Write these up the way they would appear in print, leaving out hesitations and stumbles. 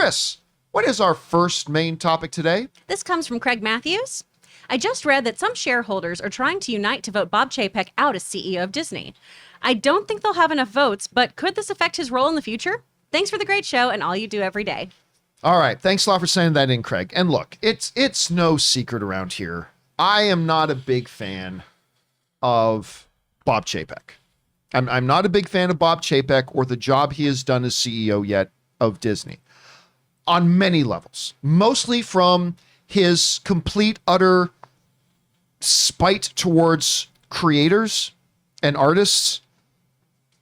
Chris, what is our first main topic today? This comes from Craig Mathews. I just read that some shareholders are trying to unite to vote Bob Chapek out as CEO of Disney. I don't think they'll have enough votes, but could this affect his role in the future? Thanks for the great show and all you do every day. All right. Thanks a lot for sending that in, Craig. And look, it's no secret around here. I am not a big fan of Bob Chapek. I'm not a big fan of Bob Chapek or the job he has done as CEO yet of Disney on many levels, mostly from his complete, utter spite towards creators and artists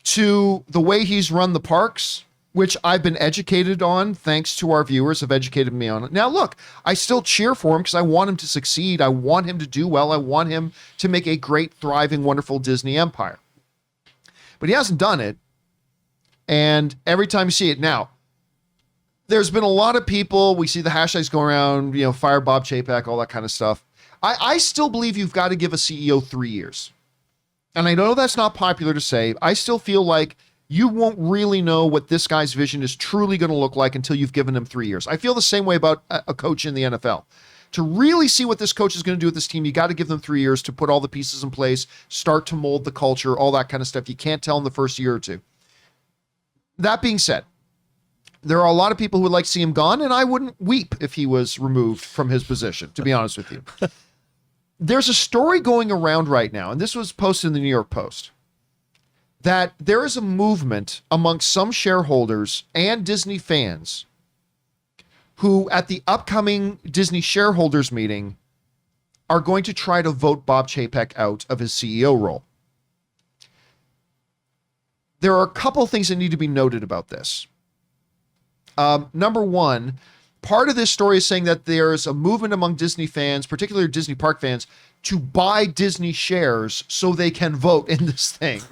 to the way he's run the parks, which I've been educated on, thanks to our viewers have educated me on it. Now, look, I still cheer for him because I want him to succeed. I want him to do well. I want him to make a great, thriving, wonderful Disney empire. But he hasn't done it. And every time you see it now, there's been a lot of people, we see the hashtags go around, fire Bob Chapek, all that kind of stuff. I still believe you've got to give a CEO 3 years. And I know that's not popular to say. I still feel like you won't really know what this guy's vision is truly going to look like until you've given him 3 years. I feel the same way about a coach in the NFL. To really see what this coach is going to do with this team, you got to give them 3 years to put all the pieces in place, start to mold the culture, all that kind of stuff. You can't tell in the first year or two. That being said, there are a lot of people who would like to see him gone, and I wouldn't weep if he was removed from his position, to be honest with you. There's a story going around right now, and this was posted in the New York Post, that there is a movement amongst some shareholders and Disney fans who, at the upcoming Disney shareholders meeting, are going to try to vote Bob Chapek out of his CEO role. There are a couple things that need to be noted about this. Number one, part of this story is saying that there's a movement among Disney fans, particularly Disney park fans, to buy Disney shares so they can vote in this thing,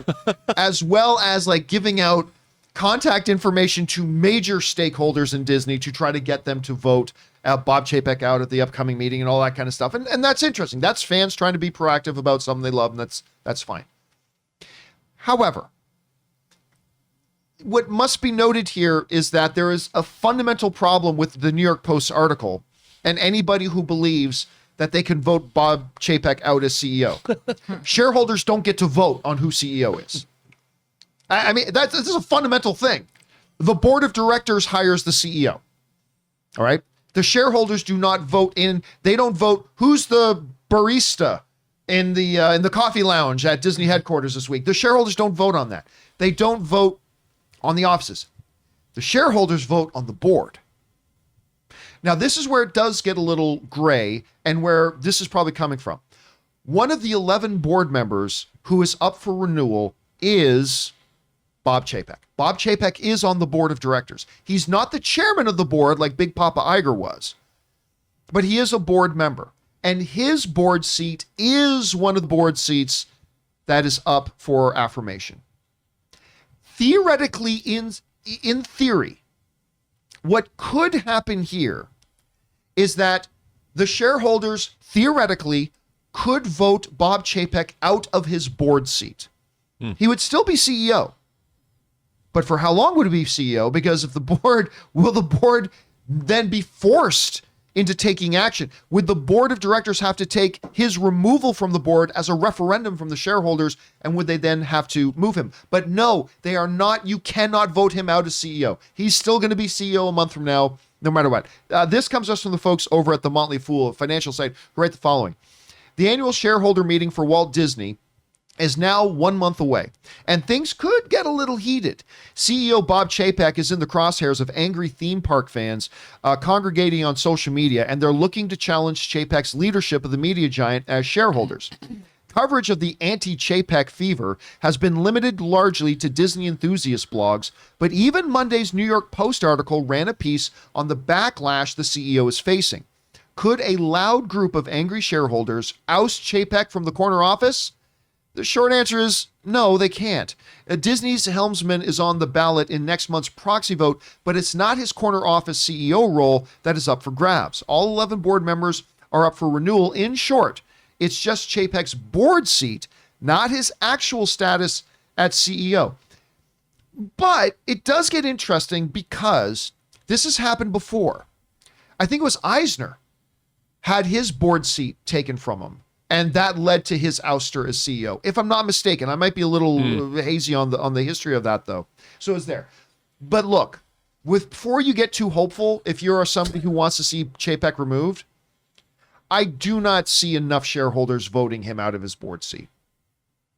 as well as like giving out contact information to major stakeholders in Disney to try to get them to vote Bob Chapek out at the upcoming meeting and all that kind of stuff. And that's interesting. That's fans trying to be proactive about something they love, and that's fine. However, what must be noted here is that there is a fundamental problem with the New York Post article and anybody who believes that they can vote Bob Chapek out as CEO. Shareholders don't get to vote on who CEO is. I mean, this is a fundamental thing. The board of directors hires the CEO. All right. The shareholders do not vote in. They don't vote who's the barista in the coffee lounge at Disney headquarters this week. The shareholders don't vote on that. They don't vote on the offices. The shareholders vote on the board. Now, this is where it does get a little gray and where this is probably coming from. One of the 11 board members who is up for renewal is Bob Chapek. Bob Chapek is on the board of directors. He's not the chairman of the board like Big Papa Iger was, but he is a board member. And his board seat is one of the board seats that is up for affirmation. Theoretically, in theory, what could happen here is that the shareholders theoretically could vote Bob Chapek out of his board seat. He would still be CEO. But for how long would he be CEO? Because if will the board then be forced into taking action? Would the board of directors have to take his removal from the board as a referendum from the shareholders? And would they then have to move him? But no, they are not. You cannot vote him out as CEO. He's still going to be CEO a month from now, no matter what. This comes to us from the folks over at the Motley Fool, a financial site, who write the following. The annual shareholder meeting for Walt Disney is now 1 month away, and things could get a little heated. CEO Bob Chapek is in the crosshairs of angry theme park fans congregating on social media, and they're looking to challenge Chapek's leadership of the media giant as shareholders. Coverage of the anti-Chapek fever has been limited largely to Disney enthusiast blogs, but even Monday's New York Post article ran a piece on the backlash the CEO is facing. Could a loud group of angry shareholders oust Chapek from the corner office? The short answer is no, they can't. Disney's helmsman is on the ballot in next month's proxy vote, but it's not his corner office CEO role that is up for grabs. All 11 board members are up for renewal. In short, it's just Chapek's board seat, not his actual status as CEO. But it does get interesting because This has happened before. I think it was Eisner had his board seat taken from him, and that led to his ouster as CEO. If I'm not mistaken, I might be a little hazy on the history of that though. So it's there. But look, before you get too hopeful, if you're somebody who wants to see Chapek removed, I do not see enough shareholders voting him out of his board seat.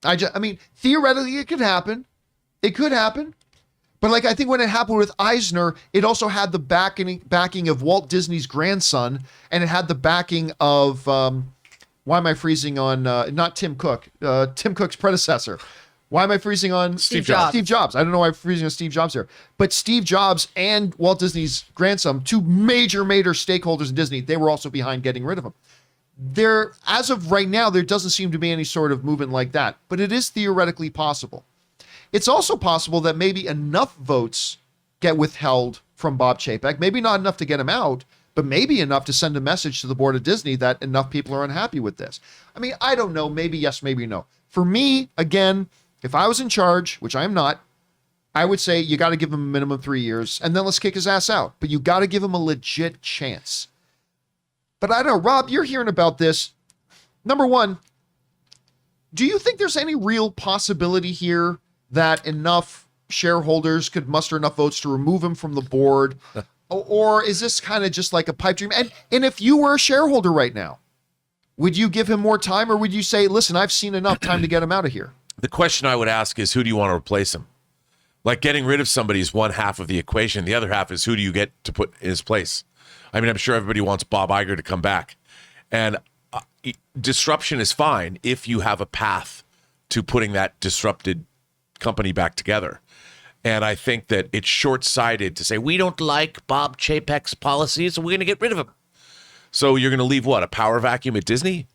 I mean, theoretically, it could happen. It could happen. But like, I think when it happened with Eisner, it also had the backing of Walt Disney's grandson, and it had the backing of, why am I freezing on, not Tim Cook, Tim Cook's predecessor. Why am I freezing on Steve Jobs? Steve Jobs. I don't know why I'm freezing on Steve Jobs here. But Steve Jobs and Walt Disney's grandson, two major stakeholders in Disney, they were also behind getting rid of him. There, as of right now, there doesn't seem to be any sort of movement like that, but it is theoretically possible. It's also possible that maybe enough votes get withheld from Bob Chapek, maybe not enough to get him out, but maybe enough to send a message to the board of Disney that enough people are unhappy with this. I mean, I don't know, maybe yes, maybe no. For me, again, if I was in charge, which I am not, I would say you got to give him a minimum 3 years, and then let's kick his ass out. But you got to give him a legit chance. But I don't know, Rob, you're hearing about this. Number one, do you think there's any real possibility here that enough shareholders could muster enough votes to remove him from the board? Or is this kind of just like a pipe dream? And if you were a shareholder right now, would you give him more time, or would you say, listen, I've seen enough time to get him out of here? The question I would ask is, who do you want to replace him? Like, getting rid of somebody is one half of the equation. The other half is, who do you get to put in his place? I mean, I'm sure everybody wants Bob Iger to come back. And disruption is fine if you have a path to putting that disrupted company back together. And I think that it's short-sighted to say, we don't like Bob Chapek's policies, so we're going to get rid of him. So you're going to leave what, a power vacuum at Disney?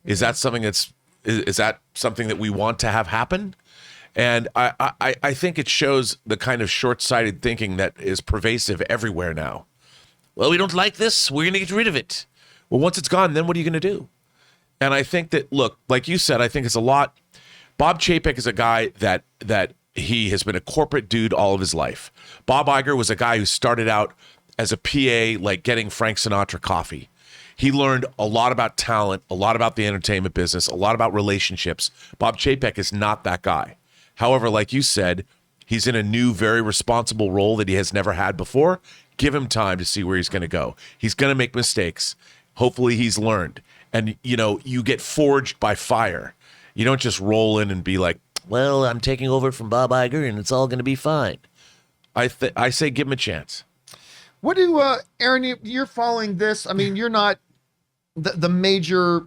Is that something that we want to have happen? And I think it shows the kind of short-sighted thinking that is pervasive everywhere now. Well, we don't like this, we're going to get rid of it. Well, once it's gone, then what are you going to do? And I think that, look, like you said, I think it's a lot. Bob Chapek is a guy that he has been a corporate dude all of his life. Bob Iger was a guy who started out as a PA, like getting Frank Sinatra coffee. He learned a lot about talent, a lot about the entertainment business, a lot about relationships. Bob Chapek is not that guy. However, like you said, he's in a new, very responsible role that he has never had before. Give him time to see where he's going to go. He's going to make mistakes. Hopefully he's learned. And, you know, you get forged by fire. You don't just roll in and be like, well, I'm taking over from Bob Iger and it's all going to be fine. I say give him a chance. What do, Aaron, you're following this. I mean, you're not the major,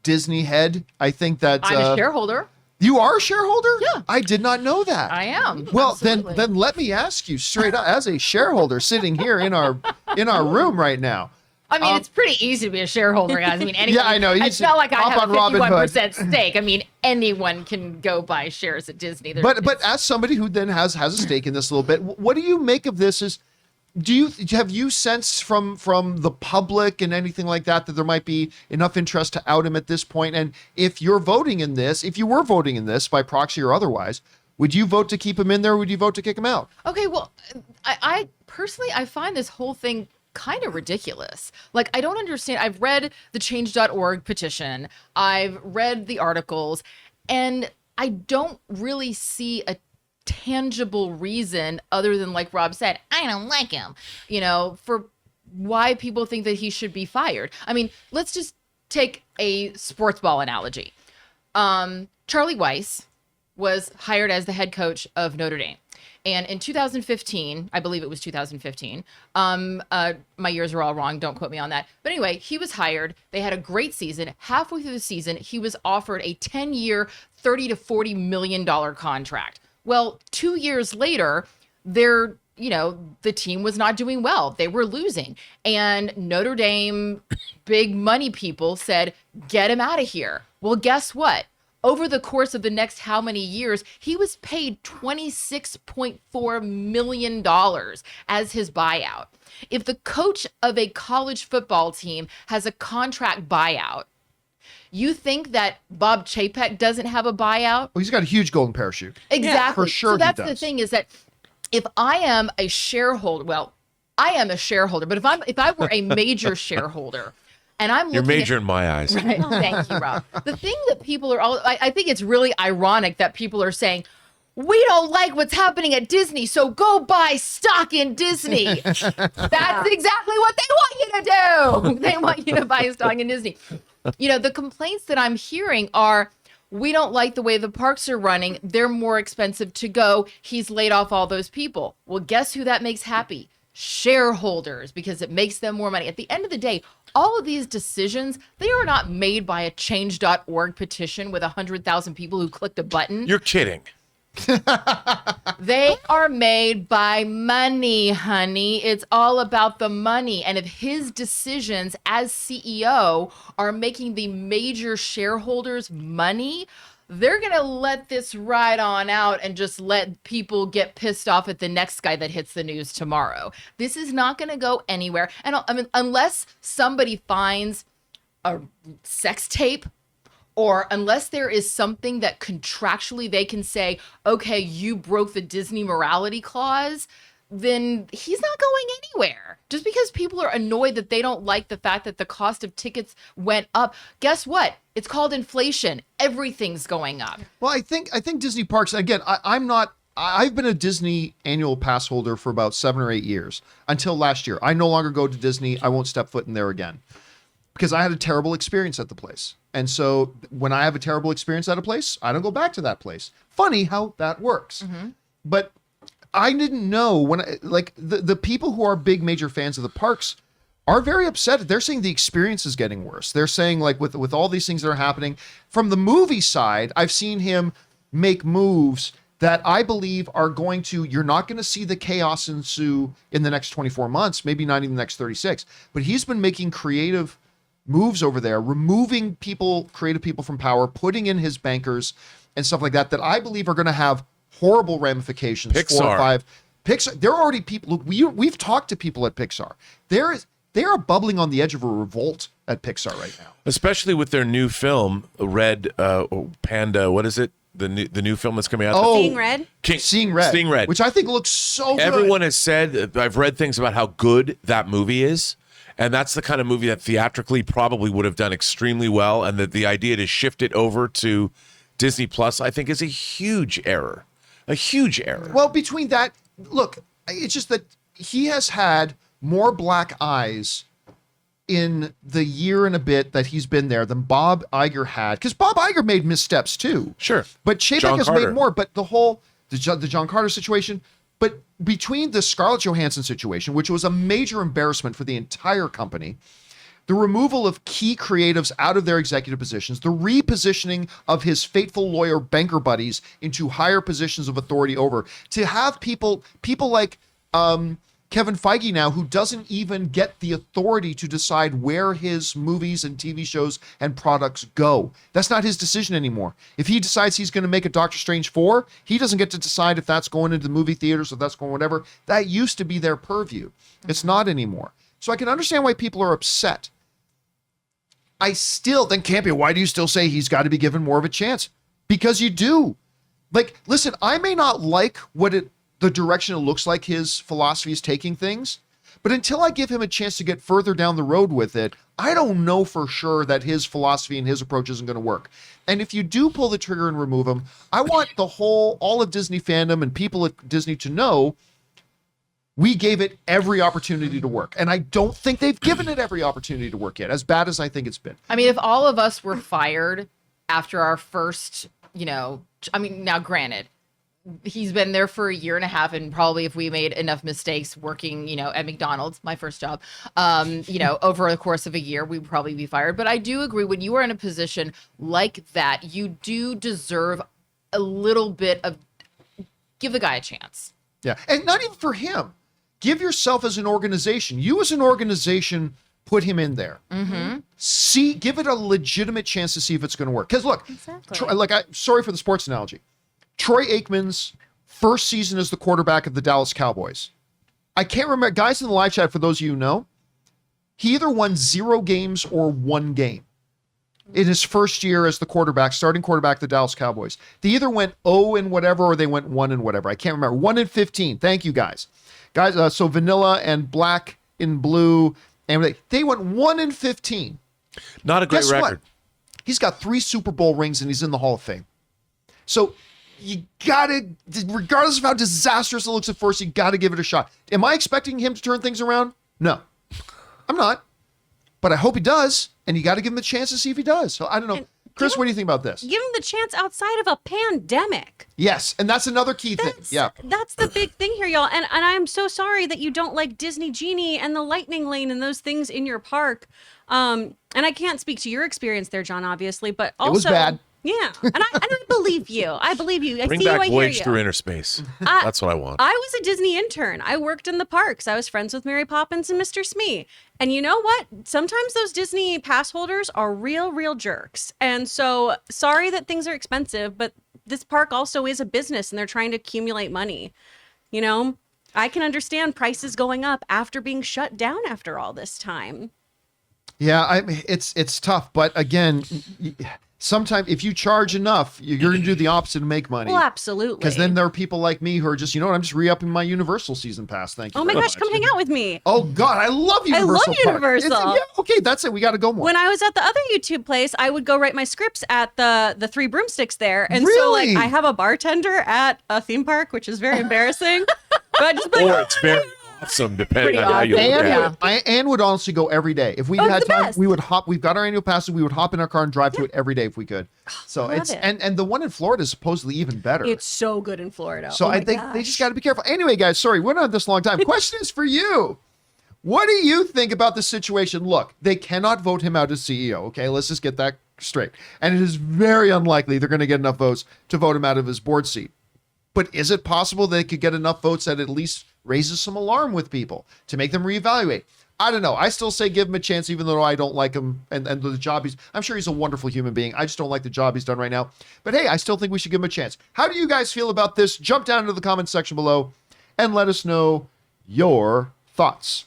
Disney head. I think that I'm a shareholder. You are a shareholder? Yeah. I did not know that. I am. Well, Absolutely. then let me ask you straight up, as a shareholder sitting here in our room right now. I mean, it's pretty easy to be a shareholder, guys. I mean, anyone. Yeah, I know. It's not like I hop have a on Robinhood. 51% stake. I mean, anyone can go buy shares at Disney. But as somebody who then has a stake in this a little bit, what do you make of this? Have you sensed from the public and anything like that there might be enough interest to out him at this point? And if you were voting in this by proxy or otherwise, would you vote to keep him in there, or would you vote to kick him out? Okay, well, I personally, I find this whole thing kind of ridiculous. Like, I don't understand. I've read the change.org petition. I've read the articles, and I don't really see a tangible reason other than, like Rob said, I don't like him, for why people think that he should be fired. I mean, let's just take a sports ball analogy. Charlie Weiss was hired as the head coach of Notre Dame. And in 2015, I believe it was 2015, my years are all wrong, don't quote me on that. But anyway, he was hired. They had a great season. Halfway through the season, he was offered a 10-year, $30 to $40 million contract. Well, 2 years later, the team was not doing well. They were losing. And Notre Dame big money people said, get him out of here. Well, guess what? Over the course of the next how many years, he was paid $26.4 million as his buyout. If the coach of a college football team has a contract buyout, you think that Bob Chapek doesn't have a buyout? Well, he's got a huge golden parachute. Exactly. For sure. So that's he does. the thing, is that if I am a shareholder, well, I am a shareholder, but if I were a major shareholder, and I'm You're looking major in my eyes. Right. Thank you, Rob. The thing that people are all, I think it's really ironic that people are saying, we don't like what's happening at Disney, so go buy stock in Disney. That's exactly what they want you to do. They want you to buy stock in Disney. The complaints that I'm hearing are, we don't like the way the parks are running. They're more expensive to go. He's laid off all those people. Well, guess who that makes happy? Shareholders, because it makes them more money. At the end of the day, all of these decisions, they are not made by a change.org petition with 100,000 people who clicked a button. You're kidding. They are made by money, honey. It's all about the money. And if his decisions as CEO are making the major shareholders money, they're going to let this ride on out and just let people get pissed off at the next guy that hits the news tomorrow. This is not going to go anywhere. And I mean, unless somebody finds a sex tape, or unless there is something that contractually they can say, okay, you broke the Disney morality clause, then he's not going anywhere. Just because people are annoyed that they don't like the fact that the cost of tickets went up. Guess what? It's called inflation. Everything's going up. Well, I think Disney parks, again, I've been a Disney annual pass holder for about 7 or 8 years until last year. I no longer go to Disney. I won't step foot in there again because I had a terrible experience at the place. And so when I have a terrible experience at a place, I don't go back to that place. Funny how that works. Mm-hmm. But I didn't know when the people who are big major fans of the parks are very upset. They're saying the experience is getting worse. They're saying like with all these things that are happening from the movie side, I've seen him make moves that I believe are going to, you're not going to see the chaos ensue in the next 24 months, maybe not even the next 36, but he's been making creative moves over there, removing creative people from power, putting in his bankers and stuff like that I believe are going to have horrible ramifications. Pixar. 4 or 5. Pixar. There are already people. Look, we've talked to people at Pixar. They are bubbling on the edge of a revolt at Pixar right now, especially with their new film, Red Panda. What is it? The new film that's coming out. Seeing Red. Seeing Red, which I think looks so good. Everyone has said, I've read things about how good that movie is. And that's the kind of movie that theatrically probably would have done extremely well. And that the idea to shift it over to Disney Plus, I think, is a huge error. A huge error. Well, between that, look, it's just that he has had more black eyes in the year and a bit that he's been there than Bob Iger had. Because Bob Iger made missteps too. Sure. But Chapek has made more. But the John Carter situation, but between the Scarlett Johansson situation, which was a major embarrassment for the entire company, the removal of key creatives out of their executive positions, the repositioning of his faithful lawyer banker buddies into higher positions of authority over, to have people like Kevin Feige now, who doesn't even get the authority to decide where his movies and TV shows and products go. That's not his decision anymore. If he decides he's going to make a Doctor Strange 4, he doesn't get to decide if that's going into the movie theaters or that's going whatever. That used to be their purview. It's not anymore. So I can understand why people are upset. Then Campea, why do you still say he's got to be given more of a chance? Because you do. Like, listen, I may not like the direction it looks like his philosophy is taking things, but until I give him a chance to get further down the road with it, I don't know for sure that his philosophy and his approach isn't going to work. And if you do pull the trigger and remove him, I want all of Disney fandom and people at Disney to know we gave it every opportunity to work. And I don't think they've given it every opportunity to work yet, as bad as I think it's been. I mean, if all of us were fired after our first, now granted, he's been there for a year and a half, and probably if we made enough mistakes working, at McDonald's, my first job, over the course of a year, we'd probably be fired. But I do agree, when you are in a position like that, you do deserve a little bit of, give the guy a chance. Yeah. And not even for him. Give yourself as an organization. You as an organization, put him in there. Mm-hmm. Give it a legitimate chance to see if it's going to work. Because look, exactly. Sorry for the sports analogy. Troy Aikman's first season as the quarterback of the Dallas Cowboys. I can't remember, guys in the live chat, for those of you who know, he either won 0 games or 1 game. in his first year as the quarterback, starting quarterback of the Dallas Cowboys. They either went 0 and whatever or they went 1 and whatever. I can't remember. 1 and 15. Thank you, guys. So vanilla and black and blue, and they went 1 and 15. Not a great Guess record. what? He's got 3 Super Bowl rings and he's in the Hall of Fame. So you gotta, regardless of how disastrous it looks at first, you gotta give it a shot. Am I expecting him to turn things around? No, I'm not. But I hope he does, and you got to give him a chance to see if he does. So I don't know. Chris, what do you think about this? Give him the chance outside of a pandemic. Yes, and that's another key thing. Yeah. That's the big thing here, y'all. And I'm so sorry that you don't like Disney Genie and the Lightning Lane and those things in your park. And I can't speak to your experience there, John, obviously, but also... It was bad. Yeah, and I believe you. I believe you. I Bring see you, back I hear Voyage you. Through Inner Space. That's what I want. I was a Disney intern. I worked in the parks. I was friends with Mary Poppins and Mr. Smee. And you know what? Sometimes those Disney pass holders are real jerks. And so sorry that things are expensive, but this park also is a business and they're trying to accumulate money. You know, I can understand prices going up after being shut down after all this time. Yeah, it's tough. But again, sometimes if you charge enough, you're going to do the opposite and make money. Well, absolutely. Because then there are people like me who are just, you know what, I'm just re-upping my Universal season pass. Thank you. Oh my very gosh, much. come hang out with me. Oh God, I love Universal. love Park. Universal. Yeah, okay, that's it. We got to go more. When I was at the other YouTube place, I would go write my scripts at the Three Broomsticks there. And so Really? like I have a bartender at a theme park, which is very embarrassing. But I just be like, Or it's very awesome, depending Pretty on how you look awesome. at Yeah. it. Anne would honestly go every day. If we Oh, it's had the time, best. we would hop. We've got our annual passes. We would hop in our car and drive to it every day if we could. So love it's it. and the one in Florida is supposedly even better. it's so good in Florida. So oh my I think they gosh. just got to be careful. Anyway, guys, sorry, we're not this long time. Question is for you. What do you think about the situation? Look, they cannot vote him out as CEO. Okay, let's just get that straight. And it is very unlikely they're going to get enough votes to vote him out of his board seat. But is it possible they could get enough votes that at least raises some alarm with people to make them reevaluate? I don't know. I still say give him a chance, even though I don't like him and the job I'm sure he's a wonderful human being. I just don't like the job he's done right now. But hey, I still think we should give him a chance. How do you guys feel about this? Jump down into the comments section below and let us know your thoughts.